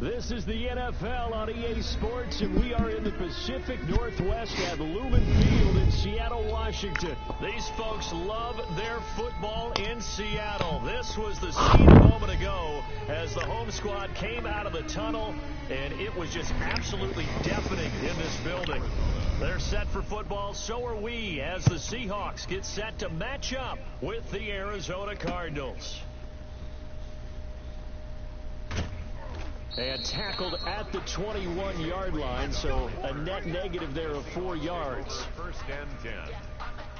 This is the NFL on EA Sports, and we are in the Pacific Northwest at Lumen Field in Seattle, Washington. These folks love their football in Seattle. This was the scene a moment ago as the home squad came out of the tunnel, and it was just absolutely deafening in this building. They're set for football, so are we, as the Seahawks get set to match up with the Arizona Cardinals. And tackled at the 21-yard line, so a net negative there of 4 yards. First and 10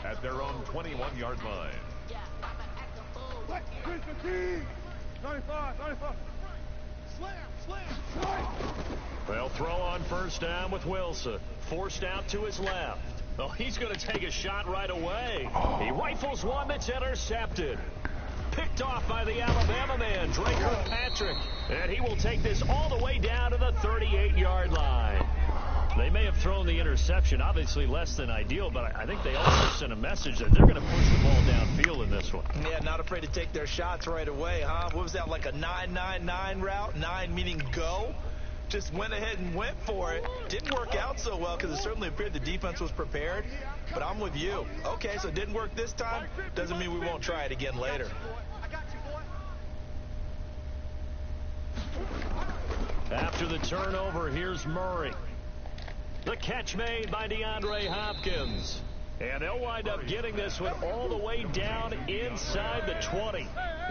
at their own 21-yard line. 95. Slam. They'll throw on first down with Wilson. Forced out to his left. Oh, he's going to take a shot right away. He rifles one that's intercepted. Picked off by the Alabama man, Drake Kirkpatrick. And he will take this all the way down to the 38-yard line. They may have thrown the interception, obviously less than ideal, but I think they also sent a message that they're going to push the ball downfield in this one. Yeah, not afraid to take their shots right away, huh? What was that, like a 9-9-9 route? 9 meaning go? Just went ahead and went for it. Didn't work out so well because it certainly appeared the defense was prepared. But I'm with you. Okay, so it didn't work this time. Doesn't mean we won't try it again later. After the turnover, here's Murray. The catch made by DeAndre Hopkins. And they'll wind up getting this one all the way down inside the 20.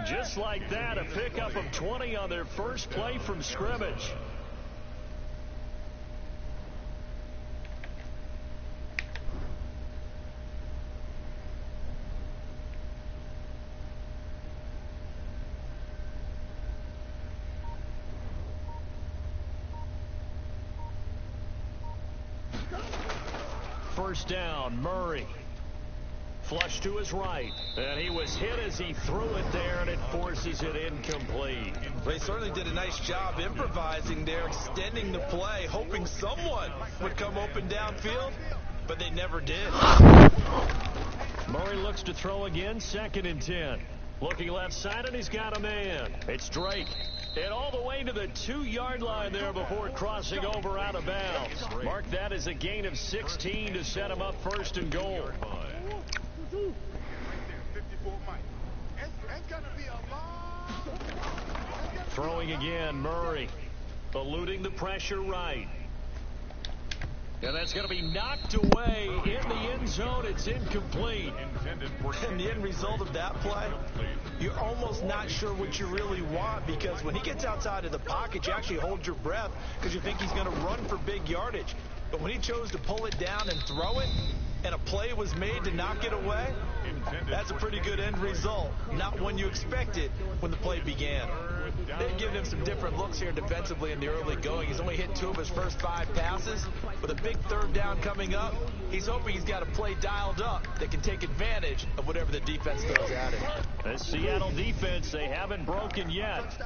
Just like that, a pickup of 20 on their first play from scrimmage. First down, Murray. Flush to his right. And he was hit as he threw it there, and it forces it incomplete. They certainly did a nice job improvising there, extending the play, hoping someone would come open downfield, but they never did. Murray looks to throw again, 2nd and 10. Looking left side, and he's got a man. It's Drake. And all the way to the 2-yard line there before crossing over out of bounds. Mark that as a gain of 16 to set him up 1st and goal. Throwing again, Murray. Eluding the pressure right. And that's going to be knocked away in the end zone. It's incomplete. And the end result of that play, you're almost not sure what you really want, because when he gets outside of the pocket, you actually hold your breath because you think he's going to run for big yardage. But when he chose to pull it down and throw it, and a play was made to knock it away, that's a pretty good end result. Not when you expected when the play began. They've given him some different looks here defensively in the early going. He's only hit 2 of his first 5 passes. With a big 3rd down coming up, he's hoping he's got a play dialed up that can take advantage of whatever the defense throws at him. The Seattle defense, they haven't broken yet.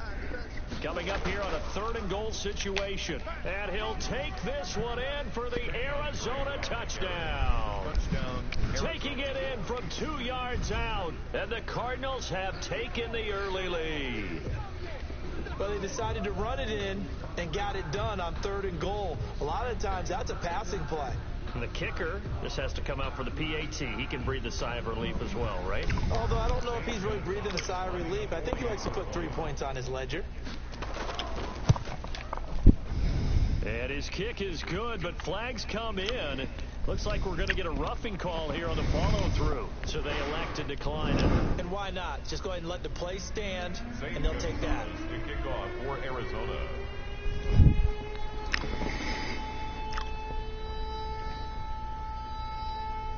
Coming up here on a 3rd and goal situation. And he'll take this one in for the Arizona touchdown. Taking it in from 2 yards out. And the Cardinals have taken the early lead. Well, they decided to run it in and got it done on 3rd and goal. A lot of times that's a passing play. And the kicker just has to come out for the PAT. He can breathe a sigh of relief as well, right? Although I don't know if he's really breathing a sigh of relief. I think he likes to put 3 points on his ledger. And his kick is good, but flags come in. Looks like we're going to get a roughing call here on the follow-through. So they elect to decline it. And why not? Just go ahead and let the play stand, and they'll take that. The kickoff for Arizona.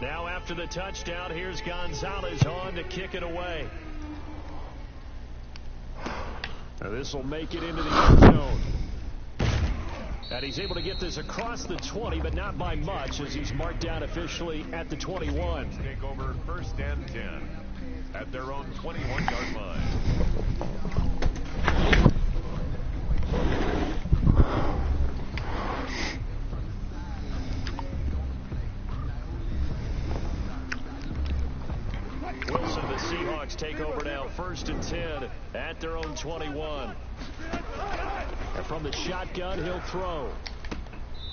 Now after the touchdown, here's Gonzalez on to kick it away. Now this will make it into the end zone. And he's able to get this across the 20, but not by much, as he's marked down officially at the 21. Take over 1st and 10 at their own 21-yard line. Wilson, the Seahawks take over now 1st and 10 at their own 21. From the shotgun, he'll throw.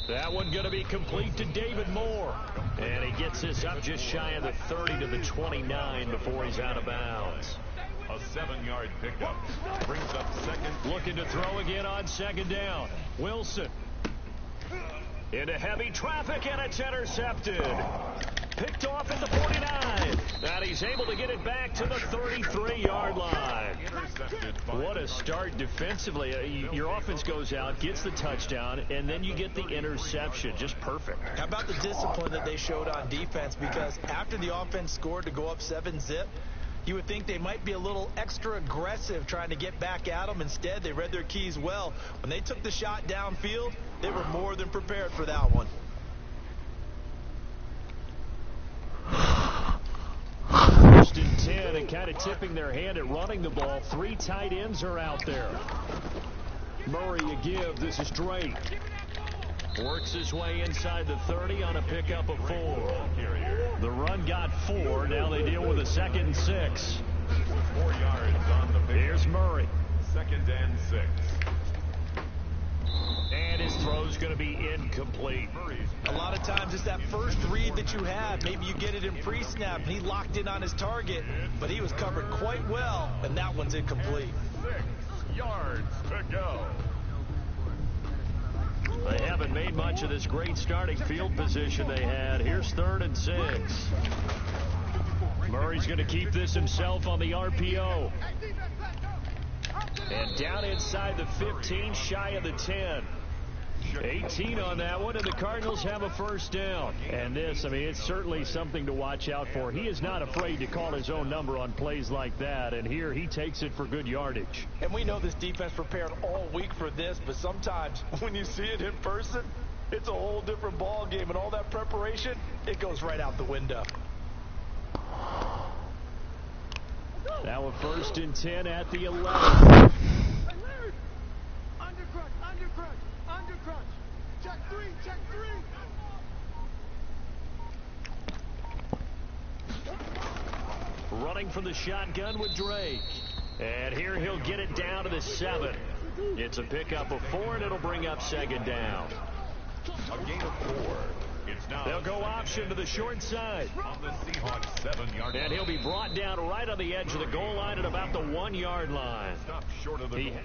That one going to be complete to David Moore. And he gets this up just shy of the 30 to the 29 before he's out of bounds. A 7-yard pickup brings up second. Looking to throw again on second down. Wilson. Into heavy traffic, and it's intercepted. Picked off at the 49. And he's able to get it back to the 33-yard line. What a start defensively. Your offense goes out, gets the touchdown, and then you get the interception. Just perfect. How about the discipline that they showed on defense? Because after the offense scored to go up 7-zip, you would think they might be a little extra aggressive trying to get back at them. Instead, they read their keys well. When they took the shot downfield, they were more than prepared for that one. First and 10, and kind of tipping their hand at running the ball. 3 tight ends are out there. Murray a give. This is Drake. Works his way inside the 30 on a pickup of 4. The run got 4. Now they deal with a 2nd and 6. 4 yards on the pickup. Here's Murray. 2nd and 6. And his throw's going to be incomplete. A lot of times it's that first read that you have. Maybe you get it in pre-snap, and he locked in on his target, but he was covered quite well, and that one's incomplete. 6 yards to go. They haven't made much of this great starting field position they had. Here's 3rd and 6. Murray's going to keep this himself on the RPO. And down inside the 15, shy of the 10. 18 on that one, and the Cardinals have a first down. And this, I mean, it's certainly something to watch out for. He is not afraid to call his own number on plays like that, and here he takes it for good yardage. And we know this defense prepared all week for this, but sometimes when you see it in person, it's a whole different ball game, and all that preparation, it goes right out the window. Now a 1st and 10 at the 11. Undercrunch. Check 3. Running from the shotgun with Drake. And here he'll get it down to the 7. It's a pickup of 4, and it'll bring up 2nd down. A gain of 4. It's now They'll go option to the short side. on the Seahawks 7-yard line. And he'll be brought down right on the edge of the goal line at about the 1-yard line. Stop short of the goal.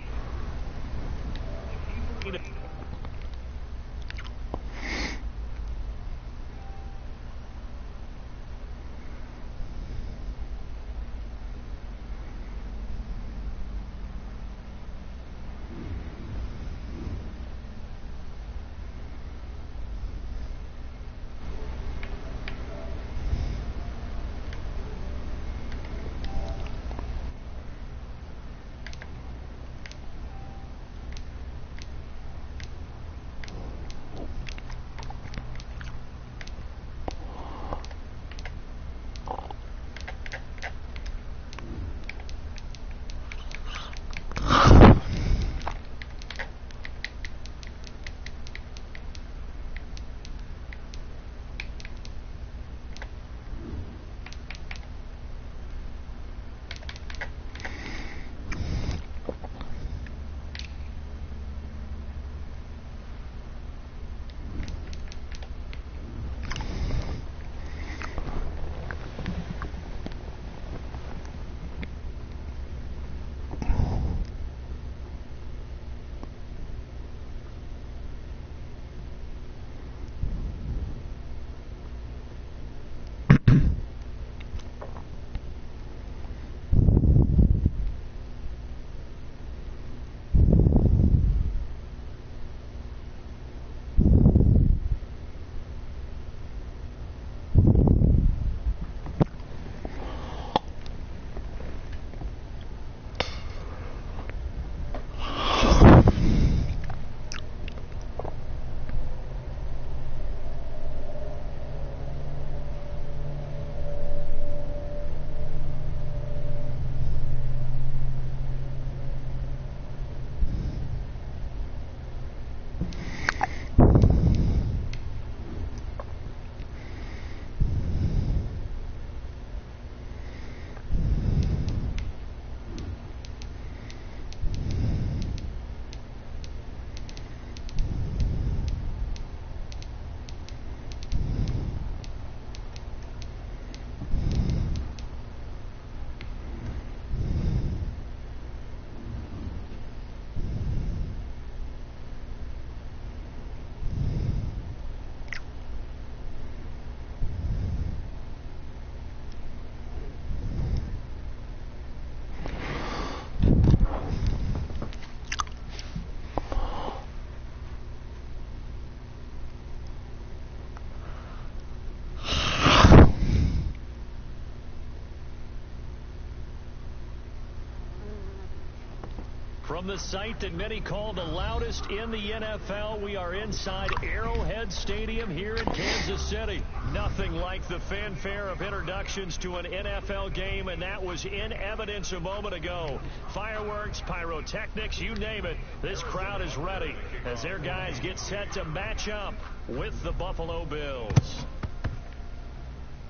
From the site that many call the loudest in the NFL, we are inside Arrowhead Stadium here in Kansas City. Nothing like the fanfare of introductions to an NFL game, and that was in evidence a moment ago. Fireworks, pyrotechnics, you name it. This crowd is ready as their guys get set to match up with the Buffalo Bills.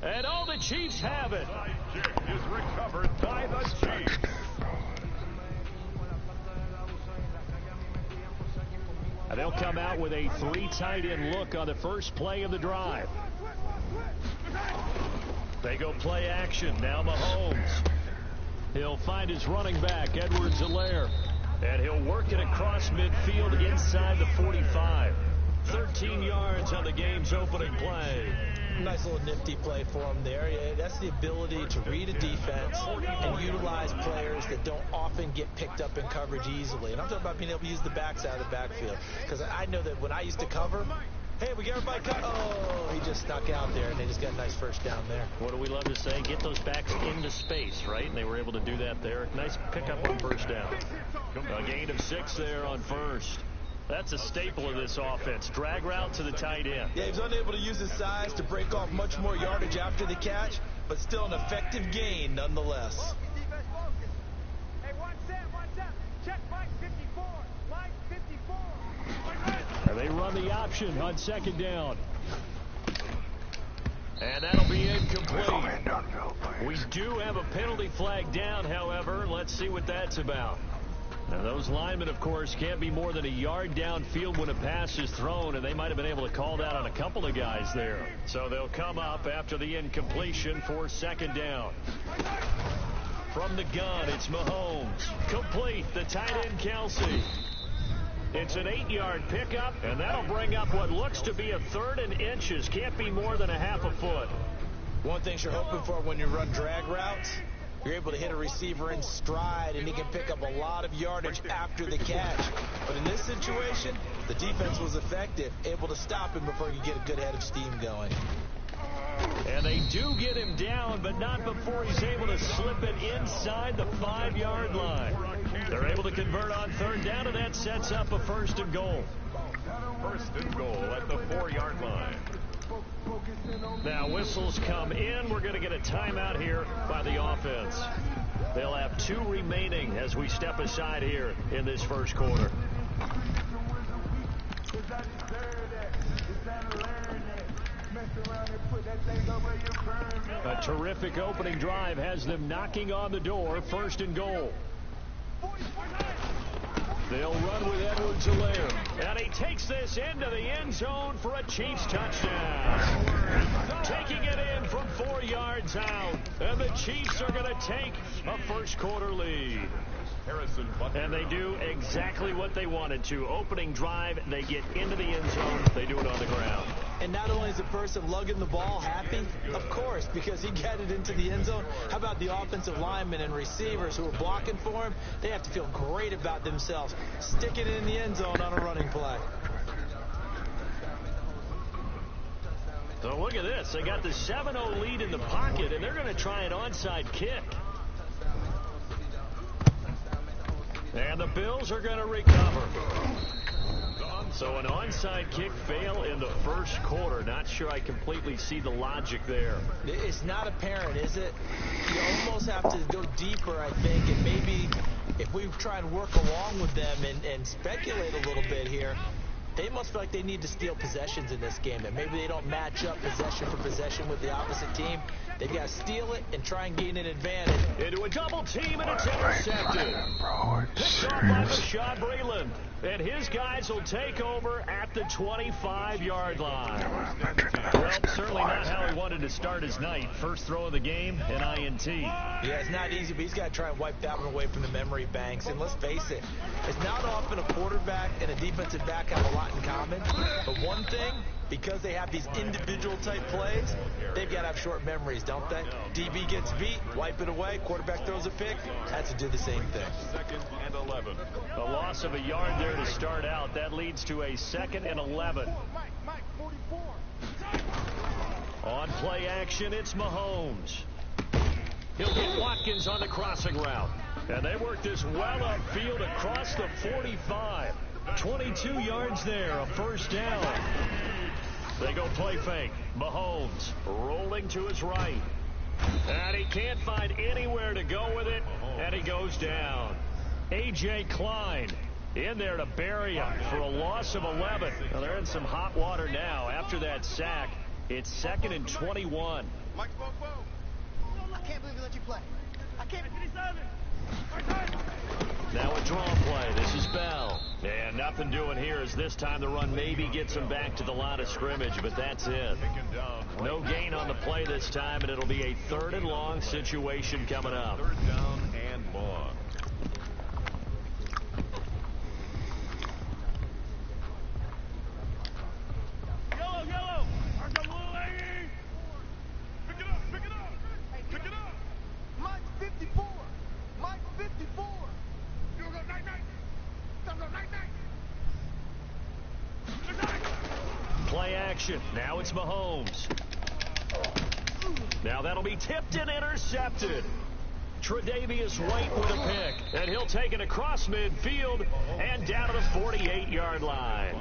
And all the Chiefs have it. Kick is recovered by the Chiefs. And they'll come out with a 3 tight end look on the first play of the drive. They go play action. Now Mahomes. He'll find his running back, Edwards-Helaire. And he'll work it across midfield inside the 45. 13 yards on the game's opening play. Nice little nifty play for him there. Yeah, that's the ability to read a defense and utilize players that don't often get picked up in coverage easily. And I'm talking about being able to use the backs out of the backfield. Because I know that when I used to cover, hey, we get everybody cut. Oh, he just stuck out there, and they just got a nice first down there. What do we love to say? Get those backs into space, right? And they were able to do that there. Nice pickup on first down. A gain of 6 there on first. That's a staple of this offense. Drag route to the tight end. Yeah, he was unable to use his size to break off much more yardage after the catch, but still an effective gain nonetheless. Hey, one set. Check Mike 54. Mike 54. And they run the option on second down. And that'll be incomplete. We do have a penalty flag down, however. Let's see what that's about. Now, those linemen, of course, can't be more than a yard downfield when a pass is thrown, and they might have been able to call that on a couple of guys there. So they'll come up after the incompletion for second down. From the gun, it's Mahomes. Complete, the tight end, Kelsey. It's an 8-yard pickup, and that'll bring up what looks to be a 3rd and inches. Can't be more than a half a foot. One thing you're hoping for when you run drag routes, you're able to hit a receiver in stride, and he can pick up a lot of yardage after the catch. But in this situation, the defense was effective, able to stop him before you get a good head of steam going. And they do get him down, but not before he's able to slip it inside the 5-yard line. They're able to convert on 3rd down, and that sets up a 1st and goal. 1st and goal at the 4-yard line. Now whistles come in. We're going to get a timeout here by the offense. They'll have 2 remaining as we step aside here in this first quarter. A terrific opening drive has them knocking on the door. 1st and goal. They'll run with Edwards-Helaire. And he takes this into the end zone for a Chiefs touchdown. Taking it in from 4 yards out. And the Chiefs are going to take a first quarter lead. And they do exactly what they wanted to. Opening drive, they get into the end zone. They do it on the ground. And not only is the person lugging the ball happy, of course, because he got it into the end zone. How about the offensive linemen and receivers who are blocking for him? They have to feel great about themselves, sticking it in the end zone on a running play. So look at this. They got the 7-0 lead in the pocket, and they're going to try an onside kick. And the Bills are going to recover. So an onside kick fail in the first quarter. Not sure I completely see the logic there. It's not apparent, is it? You almost have to go deeper, I think, and maybe if we try and work along with them and speculate a little bit here, they must feel like they need to steal possessions in this game. That maybe they don't match up possession for possession with the opposite team. They've got to steal it and try and gain an advantage. Into a double team, and it's intercepted. Picked off by Bashaud Breeland. And his guys will take over at the 25-yard line. Well, certainly not how he wanted to start his night. First throw of the game, an INT. Yeah, it's not easy, but he's got to try and wipe that one away from the memory banks. And let's face it, it's not often a quarterback and a defensive back have a lot in common. But one thing, because they have these individual type plays, they've got to have short memories, don't they? DB gets beat, wipe it away, quarterback throws a pick, has to do the same thing. 2nd and 11. A loss of a yard there to start out. That leads to a 2nd and 11. Mike 44. On play action, it's Mahomes. He'll get Watkins on the crossing route. And they work this well upfield across the 45. 22 yards there, a first down. They go play fake. Mahomes rolling to his right. And he can't find anywhere to go with it, and he goes down. A.J. Klein in there to bury him for a loss of 11. Well, they're in some hot water now after that sack. It's 2nd and 21. Mike, whoa. I can't believe he let you play. I can't. Now a draw play. This is Bell. And nothing doing here as this time the run maybe gets him back to the line of scrimmage, but that's it. No gain on the play this time, and it'll be a 3rd and long situation coming up. 3rd down and long. Yellow. Pick it up. Mike 54. You go night. Don't go night. Play action. Now it's Mahomes. Now that'll be tipped and intercepted. Tre'Davious White with a pick. And he'll take it across midfield and down to the 48-yard line.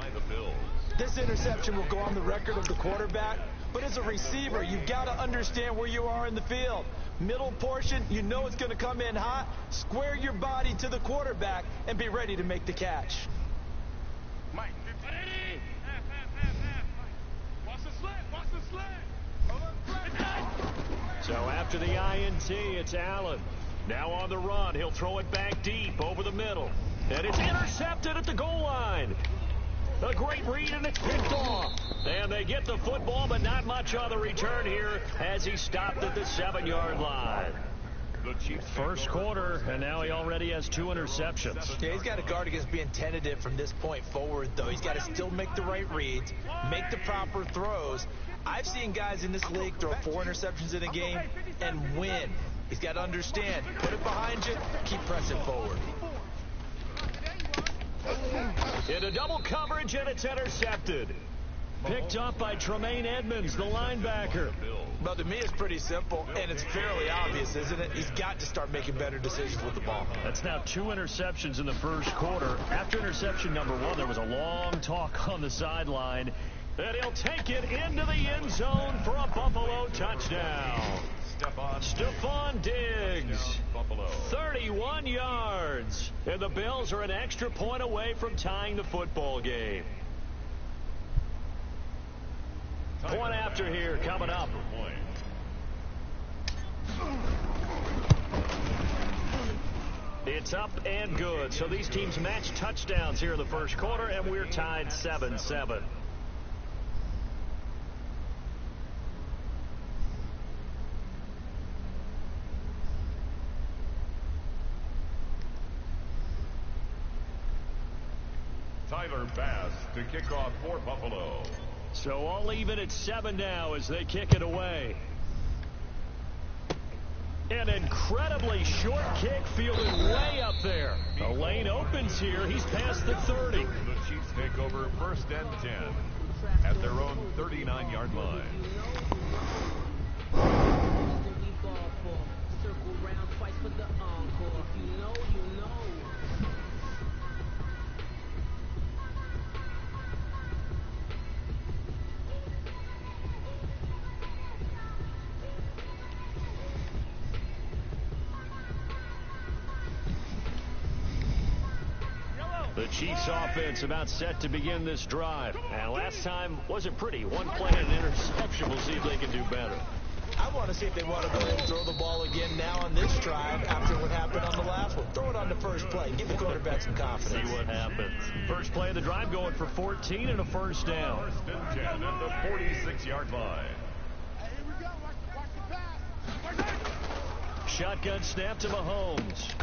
This interception will go on the record of the quarterback, but as a receiver, you've got to understand where you are in the field. Middle portion, you know it's going to come in hot. Square your body to the quarterback and be ready to make the catch. Mike, 50. Watch the slant. So after the INT, it's Allen. Now on the run, he'll throw it back deep over the middle. And it's intercepted at the goal line. A great read, and it's picked off. And they get the football, but not much on the return here as he stopped at the 7-yard line. First quarter, and now he already has 2 interceptions. Yeah, he's got to guard against being tentative from this point forward, though. He's got to still make the right reads, make the proper throws. I've seen guys in this league throw 4 interceptions in a game and win. He's got to understand, put it behind you, keep pressing forward. Into double coverage, and it's intercepted. Picked up by Tremaine Edmonds, the linebacker. Well, to me, it's pretty simple, and it's fairly obvious, isn't it? He's got to start making better decisions with the ball. That's now 2 interceptions in the first quarter. After interception number 1, there was a long talk on the sideline. And he'll take it into the end zone for a Buffalo touchdown. Stephon Diggs, 31 yards. And the Bills are an extra point away from tying the football game. Point after here coming up. It's up and good. So these teams match touchdowns here in the first quarter, and we're tied 7-7. Tyler Bass to kick off for Buffalo. So all even at 7 now as they kick it away. An incredibly short kick fielded way up there. The lane opens here. He's past the 30. The Chiefs take over 1st and 10 at their own 39-yard line. The Chiefs offense about set to begin this drive. And last time wasn't pretty. 1 play and an interception. We'll see if they can do better. I want to see if they want to go ahead and throw the ball again now on this drive after what happened on the last one. Throw it on the first play. Give the quarterback some confidence. See what happens. First play of the drive going for 14 and a first down. 1st and 10 at the 46-yard line. Hey, here we go. Watch the pass. Shotgun snap to Mahomes.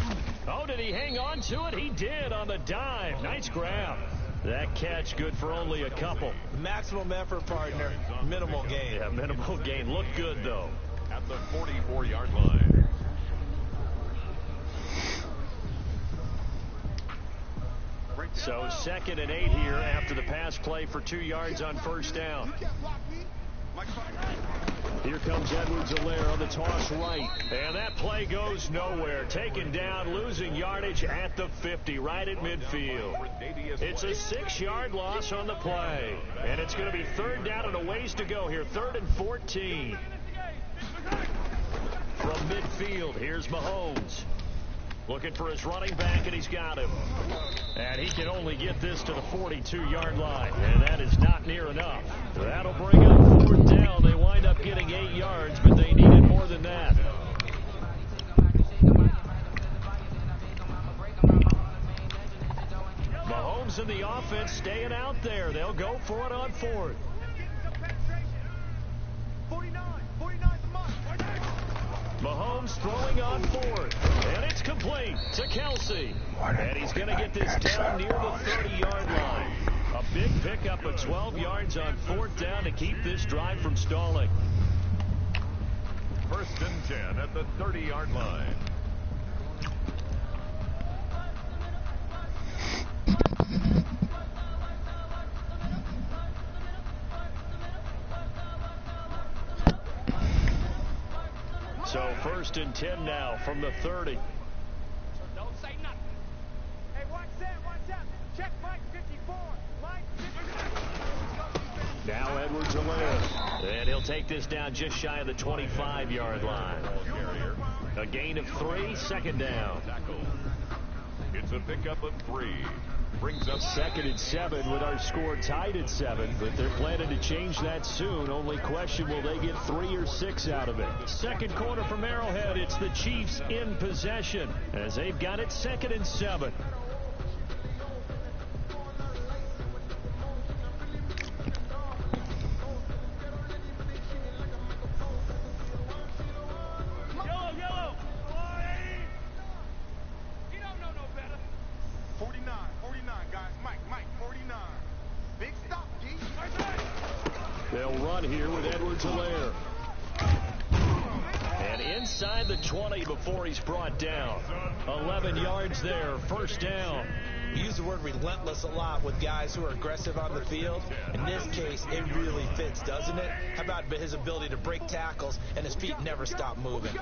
Oh, did he hang on to it? He did on the dive. Nice grab. That catch good for only a couple. Maximum effort, partner. Minimal gain. Yeah, minimal gain. Looked good, though. At the 44-yard line. So 2nd and 8 here after the pass play for 2 yards on first down. You can't block me. Here comes Edwards-Helaire on the toss right. And that play goes nowhere. Taken down, losing yardage at the 50, right at midfield. It's a 6-yard loss on the play. And it's going to be third down and a ways to go here. 3rd and 14. From midfield, here's Mahomes. Looking for his running back, and he's got him. And he can only get this to the 42-yard line, and that is not near enough. That'll bring up 4th down. They wind up getting 8 yards, but they needed more than that. Mahomes and the offense staying out there. They'll go for it on 4th. 49 Mahomes throwing on 4th, and it's complete to Kelsey. And he's going to get this down near the 30-yard line. A big pickup of 12 yards on 4th down to keep this drive from stalling. 1st and 10 at the 30-yard line. So 1st and 10 now from the 30. Don't say nothing. Hey, watch that. Check Mike 54. Mike 54. Now Edwards-Helaire. And he'll take this down just shy of the 25-yard line. A gain of 3, 2nd down. It's a pickup of 3. Brings up 2nd and 7 with our score tied at 7, but they're planning to change that soon. Only question, will they get 3 or 6 out of it? 2nd quarter from Arrowhead. It's the Chiefs in possession as they've got it 2nd and 7. Yellow. You don't know no better. 49, guys. Mike, 49. Big stop, G. They'll run here with Edwards-Helaire. And inside the 20 before he's brought down. 11 yards there, 1st down. We use the word relentless a lot with guys who are aggressive on the field. In this case, it really fits, doesn't it? How about his ability to break tackles and his feet never stop moving?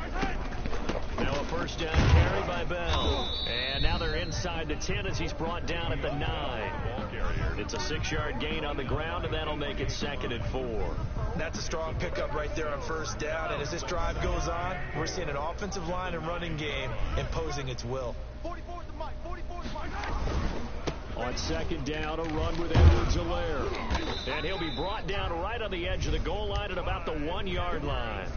Now a 1st down carry by Bell. And now they're inside the 10 as he's brought down at the 9. It's a 6-yard gain on the ground, and that'll make it 2nd and 4. That's a strong pickup right there on 1st down. And as this drive goes on, we're seeing an offensive line and running game imposing its will. 44 to Mike. On 2nd down, a run with Edwards-Helaire. And he'll be brought down right on the edge of the goal line at about the 1-yard line.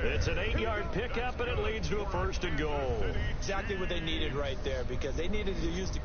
It's an 8-yard pickup, and it leads to a 1st and goal. Exactly what they needed right there, because they needed to use the